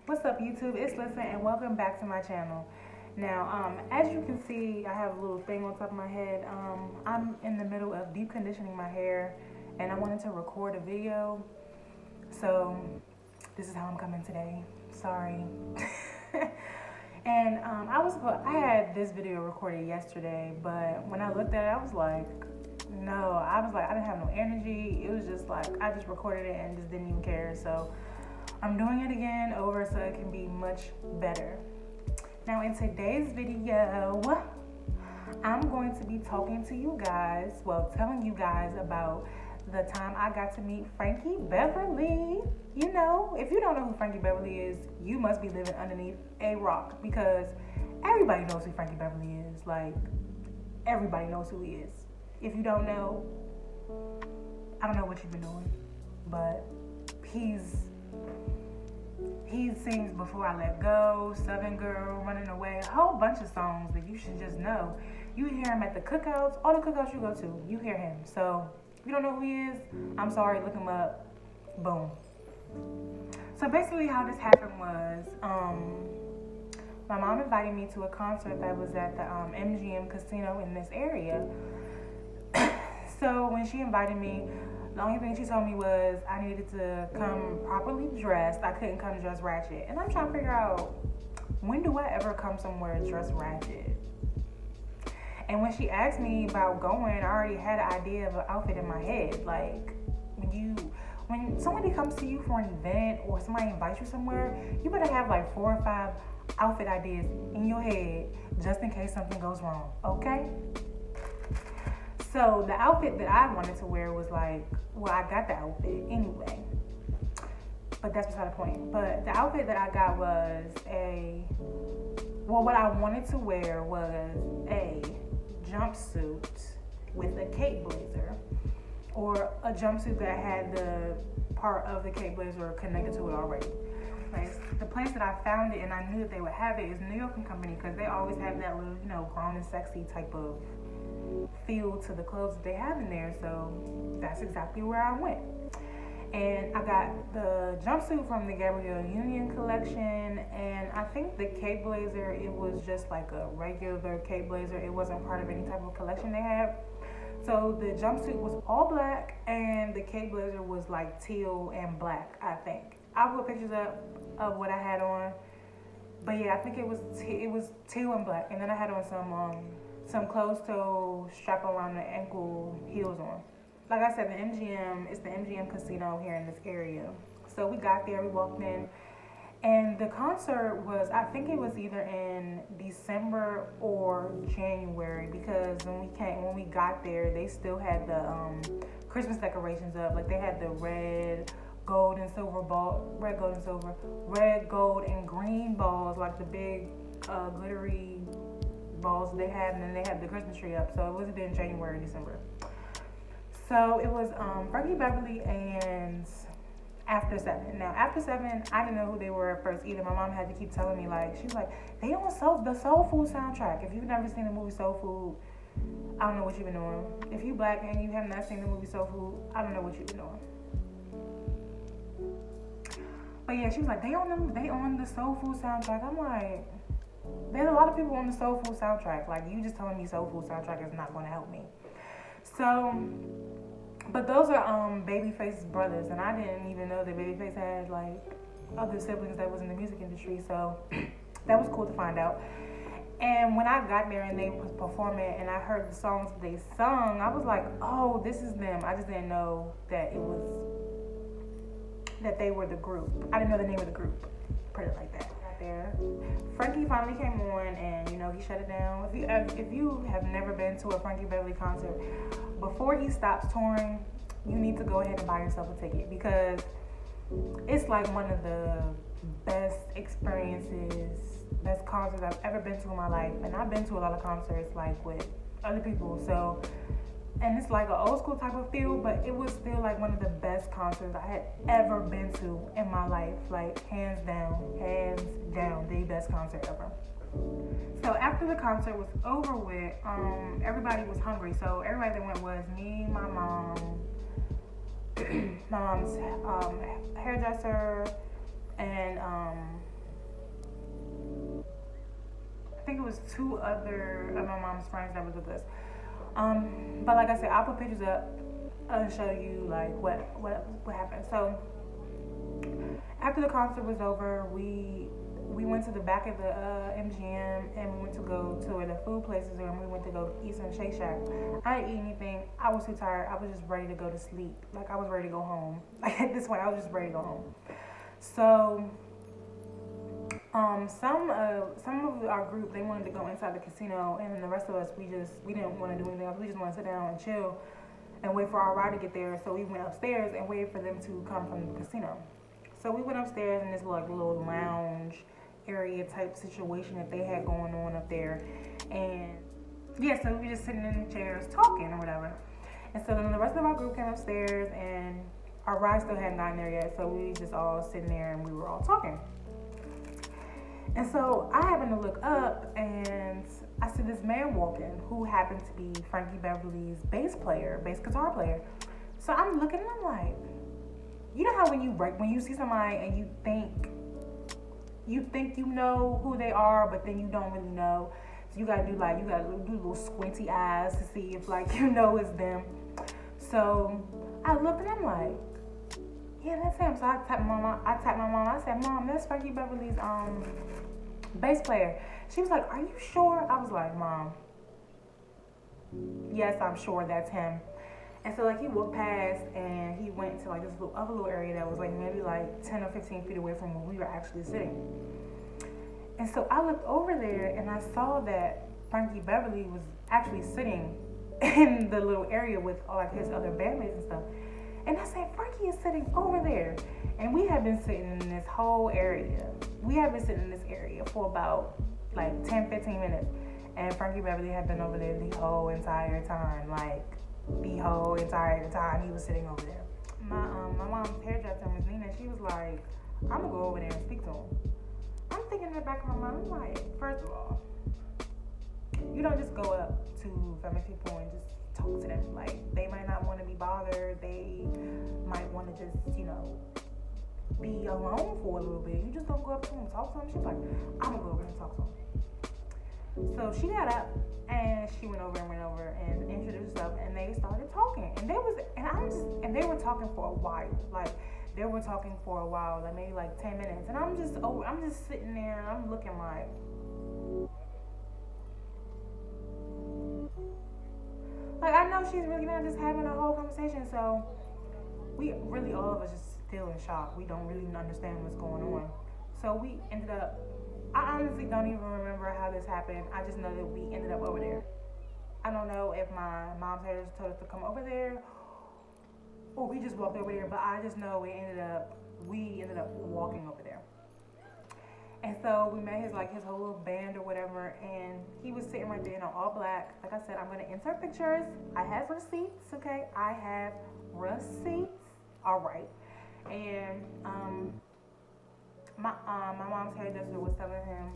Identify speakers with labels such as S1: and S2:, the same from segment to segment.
S1: What's up, YouTube? It's Listen, and welcome back to my channel. Now, as you can see, I have a little thing on top of my head. I'm in the middle of deep conditioning my hair, and I wanted to record a video. So, this is how I'm coming today. Sorry. And I had this video recorded yesterday, but when I looked at it, I was like, no. I didn't have no energy. It was just like I just recorded it and just didn't even care. So I'm doing it again over so it can be much better. Now in today's video, I'm going to be talking to you guys, telling you guys about the time I got to meet Frankie Beverly. You know, if you don't know who Frankie Beverly is, you must be living underneath a rock because everybody knows who Frankie Beverly is. Like, everybody knows who he is. If you don't know, I don't know what you've been doing, but he sings Before I Let Go, Southern Girl, Running Away, a whole bunch of songs that you should just know. You hear him at the cookouts, all the cookouts you go to, you hear him. So if you don't know who he is, I'm sorry, look him up. Boom. So basically how this happened was, my mom invited me to a concert that was at the MGM casino in this area. So when she invited me, the only thing she told me was I needed to come properly dressed. I couldn't come dressed ratchet. And I'm trying to figure out, when do I ever come somewhere dressed ratchet? And when she asked me about going, I already had an idea of an outfit in my head. Like, when somebody comes to you for an event or somebody invites you somewhere, you better have like 4 or 5 outfit ideas in your head just in case something goes wrong, okay? So the outfit that I wanted to wear was like, I got the outfit anyway. But that's beside the point. But the outfit that I got was what I wanted to wear was a jumpsuit with a cape blazer, or a jumpsuit that had the part of the cape blazer connected to it already. The place that I found it and I knew that they would have it is New York and Company, because they always have that little, grown and sexy type of feel to the clothes that they have in there. So that's exactly where I went. And I got the jumpsuit from the Gabrielle Union collection, and I think the cape blazer, it was just like a regular cape blazer. It wasn't part of any type of collection they have. So the jumpsuit was all black and the cape blazer was like teal and black, I think. I'll put pictures up of what I had on. But yeah, I think it was teal and black. And then I had on some closed toe strap around the ankle heels on. Like I said, it's the MGM casino here in this area. So we got there, we walked in, and the concert was, I think it was either in December or January, because when we got there, they still had the Christmas decorations up. Like, they had the red, gold, and green balls, like the big glittery balls they had, and then they had the Christmas tree up. So it was either in January or December. So it was Frankie Beverly and After 7. Now, After 7, I didn't know who they were at first either. My mom had to keep telling me, she was like, they on the Soul Food soundtrack. If you've never seen the movie Soul Food, I don't know what you've been doing. If you black and you have not seen the movie Soul Food, I don't know what you've been doing. But yeah, she was like, they on the Soul Food soundtrack. I'm like, there's a lot of people on the Soul Food soundtrack. Like, you just telling me Soul Food soundtrack is not going to help me. So, but those are Babyface's brothers, and I didn't even know that Babyface had like other siblings that was in the music industry. So that was cool to find out. And when I got there and they was performing, and I heard the songs they sung, I was like, oh, this is them. I just didn't know that they were the group. I didn't know the name of the group. Put it like that. Right there. Frankie finally came on, and he shut it down. If you have never been to a Frankie Beverly concert, before he stops touring, you need to go ahead and buy yourself a ticket, because it's like one of the best experiences, best concerts I've ever been to in my life. And I've been to a lot of concerts like with other people, so, and it's like an old school type of feel, but it was still like one of the best concerts I had ever been to in my life. Like, hands down, the best concert ever. So after the concert was over with, everybody was hungry. So everybody that went was me, my mom, my mom's hairdresser, and was 2 other of my mom's friends that was with us. But like I said, I'll put pictures up and show you like what happened. So after the concert was over, we went to the back of the MGM and we went to go to where the food places are, and we went to go eat some Shake Shack. I didn't eat anything. I was too tired. I was just ready to go to sleep. Like I was ready to go home. Like at this point, I was just ready to go home. So some of our group, they wanted to go inside the casino, and then the rest of us, we didn't want to do anything else. We just want to sit down and chill and wait for our ride to get there. So we went upstairs and waited for them to come from the casino. So we went upstairs in this like little lounge area type situation that they had going on up there, and yeah, so we were just sitting in the chairs talking or whatever. And so then the rest of our group came upstairs, and our ride still hadn't gotten there yet, so we were just all sitting there and we were all talking. And so I happened to look up and I see this man walking who happened to be Frankie Beverly's bass guitar player. So I'm looking and I'm like, you know how when you see somebody and you think you know who they are, but then you don't really know. So you gotta do little squinty eyes to see if like you know it's them. So I looked and I'm like, yeah, that's him. So I tapped my mom. I said, Mom, that's Frankie Beverly's bass player. She was like, are you sure? I was like, Mom, yes, I'm sure that's him. And so like he walked past and he went to like this other little area that was like maybe like 10 or 15 feet away from where we were actually sitting. And so I looked over there and I saw that Frankie Beverly was actually sitting in the little area with like his other bandmates and stuff. And I said, Frankie is sitting over there. And we have been sitting in this whole area. We have been sitting in this area for about like 10, 15 minutes. And Frankie Beverly had been over there the whole entire time. Like, the whole entire time he was sitting over there. My mom's hairdresser, Miss Nina, she was like, I'm going to go over there and speak to him. I'm thinking in the back of my mind, I'm like, first of all, you don't just go up to famous people and just talk to them. Like, they might not want to be bothered. They might want to just, be alone for a little bit. You just don't go up to them and talk to them. She's like, I'm going to go over and talk to them. So she got up and she went over and introduced herself, and they started talking. And they were talking for a while. Like, they were talking for a while, like maybe like 10 minutes. And I'm just sitting there and I'm looking like I know she's really not just having a whole conversation. So we really, all of us, just still in shock. We don't really understand what's going on. So we ended up, I honestly don't even remember how this happened. I just know that we ended up over there. I don't know if my mom's hairdresser told us to come over there or we just walked over there, but I just know we ended up walking over there. And so we met his whole little band or whatever, and he was sitting right there in all black. Like I said, I'm gonna insert pictures. I have receipts, okay? I have receipts. All right. And my mom's hairdresser was telling him,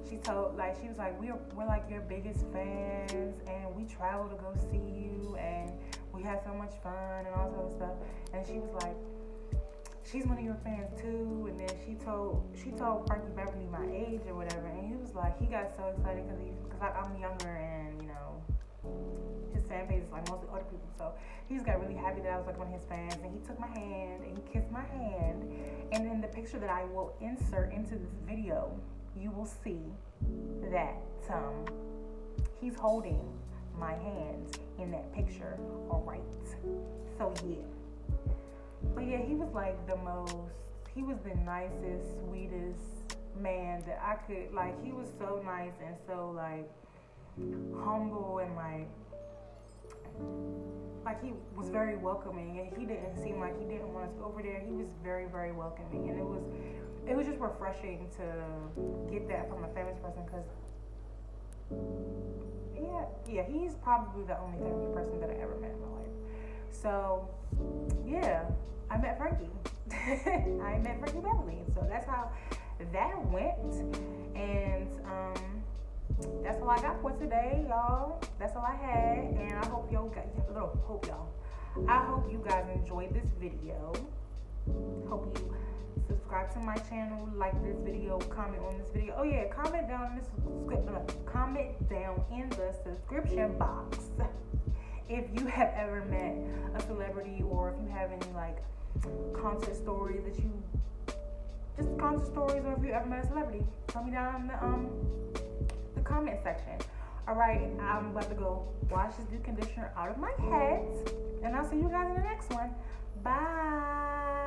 S1: she was like, we're like your biggest fans, and we travel to go see you, and we had so much fun and all sort of stuff. And she was like, she's one of your fans too. And then she told Frankie Beverly my age or whatever, and he was like, he got so excited because I'm younger, and his fan base is like mostly older people, so he just got really happy that I was like one of his fans. And he took my hand and he kissed my hand, and in the picture that I will insert into this video, you will see that he's holding my hand in that picture. All right, so yeah. But yeah, he was like he was the nicest, sweetest man that I could, like, he was so nice and so like humble, and like he was very welcoming, and he didn't seem like he didn't want us over there. He was very, very welcoming, and it was just refreshing to get that from a famous person, because yeah, he's probably the only famous person that I ever met in my life. So yeah, I met Frankie. I met Frankie Beverly. So that's how that went. And that's all I got for today, y'all. That's all I had. And I hope I hope you guys enjoyed this video. Hope you Subscribe to my channel, like this video, comment on this video. Oh yeah, comment down in the subscription box if you have ever met a celebrity, or if you have any like concert stories or if you ever met a celebrity. Tell me down in the comment section. Alright, I'm about to go wash this deep conditioner out of my head, and I'll see you guys in the next one. Bye.